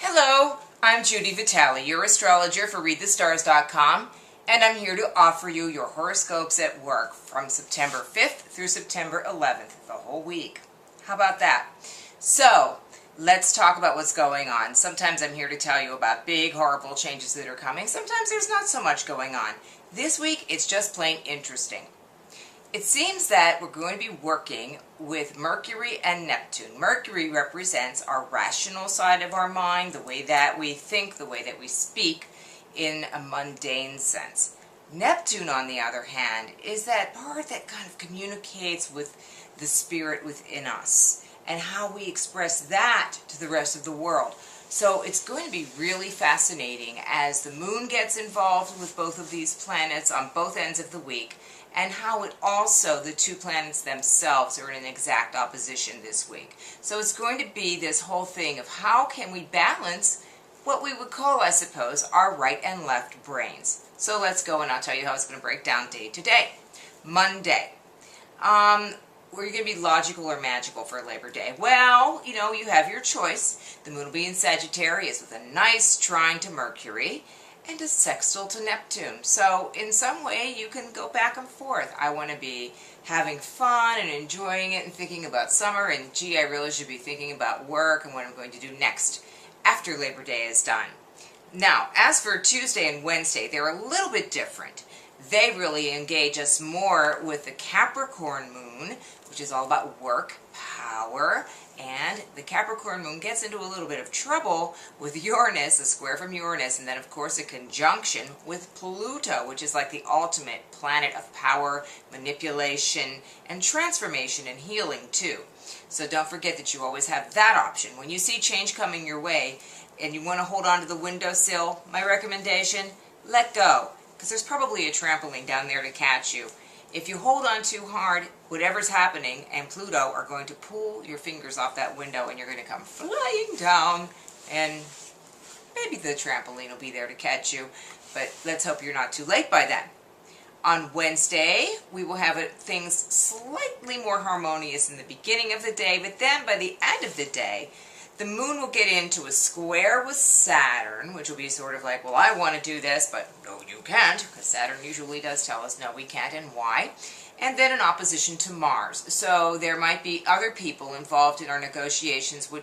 Hello, I'm Judi Vitale, your astrologer for ReadTheStars.com, and I'm here to offer you your horoscopes at work from September 5th through September 11th, the whole week. How about that? So, let's talk about what's going on. Sometimes I'm here to tell you about big, horrible changes that are coming. Sometimes there's not so much going on. This week, it's just plain interesting. It seems that we're going to be working with Mercury and Neptune. Mercury represents our rational side of our mind, the way that we think, the way that we speak in a mundane sense. Neptune, on the other hand, is that part that kind of communicates with the spirit within us and how we express that to the rest of the world. So it's going to be really fascinating as the moon gets involved with both of these planets on both ends of the week, and how it also, the two planets themselves, are in an exact opposition this week. So it's going to be this whole thing of how can we balance what we would call, I suppose, our right and left brains. So let's go and I'll tell you how it's going to break down day to day. Monday. Were you going to be logical or magical for Labor Day? Well, you have your choice. The moon will be in Sagittarius with a nice trine to Mercury and a sextile to Neptune. So in some way you can go back and forth. I want to be having fun and enjoying it and thinking about summer, and gee, I really should be thinking about work and what I'm going to do next after Labor Day is done. Now, as for Tuesday and Wednesday, they're a little bit different. They really engage us more with the Capricorn moon, which is all about work, power, and the Capricorn moon gets into a little bit of trouble with Uranus, a square from Uranus, and then of course a conjunction with Pluto, which is like the ultimate planet of power, manipulation, and transformation and healing too. So don't forget that you always have that option. When you see change coming your way and you want to hold on to the windowsill, my recommendation, let go, because there's probably a trampoline down there to catch you. If you hold on too hard, whatever's happening and Pluto are going to pull your fingers off that window and you're going to come flying down, and maybe the trampoline will be there to catch you, but let's hope you're not too late by then. On Wednesday, we will have things slightly more harmonious in the beginning of the day, but then by the end of the day, the moon will get into a square with Saturn, which will be sort of like, well, I want to do this, but no, you can't, because Saturn usually does tell us, no, we can't, and why. And then an opposition to Mars. So there might be other people involved in our negotiations who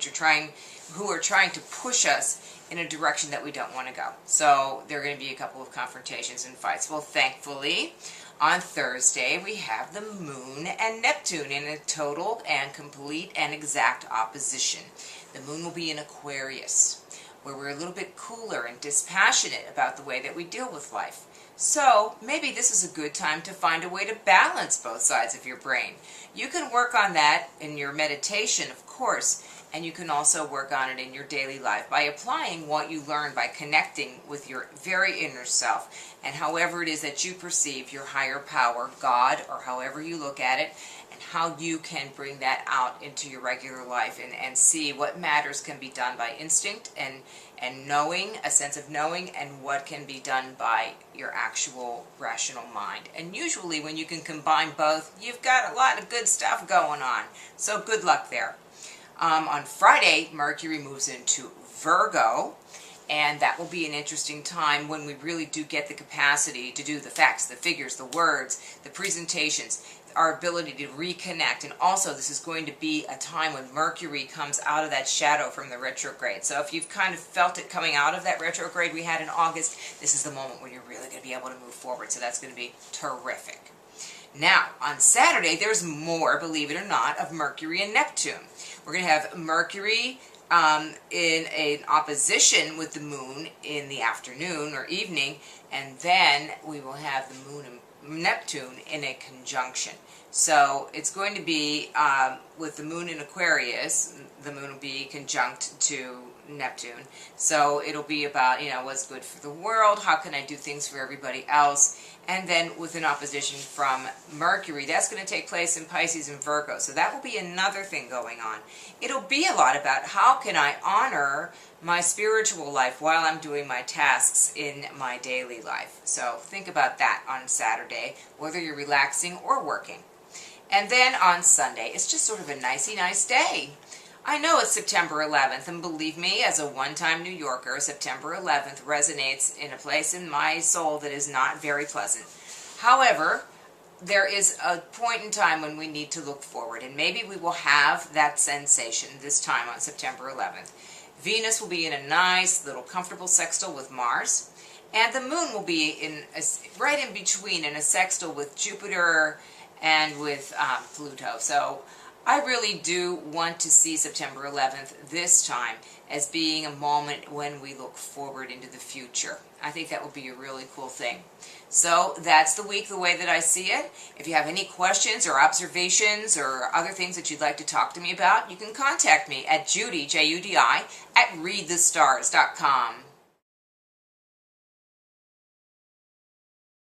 are trying to push us in a direction that we don't want to go. So there are going to be a couple of confrontations and fights. Well, thankfully, on Thursday, we have the moon and Neptune in a total and complete and exact opposition. The moon will be in Aquarius, where we're a little bit cooler and dispassionate about the way that we deal with life. So maybe this is a good time to find a way to balance both sides of your brain. You can work on that in your meditation, of course, and you can also work on it in your daily life by applying what you learn, by connecting with your very inner self and however it is that you perceive your higher power, God, or however you look at it, and how you can bring that out into your regular life and see what matters can be done by instinct and knowing, a sense of knowing, and what can be done by your actual rational mind. And usually when you can combine both, you've got a lot of good stuff going on. So good luck there. On Friday, Mercury moves into Virgo, and that will be an interesting time when we really do get the capacity to do the facts, the figures, the words, the presentations, our ability to reconnect. And also this is going to be a time when Mercury comes out of that shadow from the retrograde. So if you've kind of felt it coming out of that retrograde we had in August, this is the moment when you're really going to be able to move forward. So that's going to be terrific. Now, on Saturday, there's more, believe it or not, of Mercury and Neptune. We're going to have Mercury in an opposition with the moon in the afternoon or evening, and then we will have the moon and Neptune in a conjunction. So it's going to be with the moon in Aquarius, the moon will be conjunct to Neptune. So it'll be about, what's good for the world, how can I do things for everybody else, and then with an opposition from Mercury. That's going to take place in Pisces and Virgo. So that will be another thing going on. It'll be a lot about how can I honor my spiritual life while I'm doing my tasks in my daily life. So think about that on Saturday, whether you're relaxing or working. And then on Sunday, it's just sort of a nicey nice day. I know it's September 11th, and believe me, as a one-time New Yorker, September 11th resonates in a place in my soul that is not very pleasant. However, there is a point in time when we need to look forward, and maybe we will have that sensation this time on September 11th. Venus will be in a nice little comfortable sextile with Mars, and the moon will be right in between in a sextile with Jupiter and with Pluto. So I really do want to see September 11th this time as being a moment when we look forward into the future. I think that would be a really cool thing. So that's the week the way that I see it. If you have any questions or observations or other things that you'd like to talk to me about, you can contact me at Judi, Judi, at readthestars.com.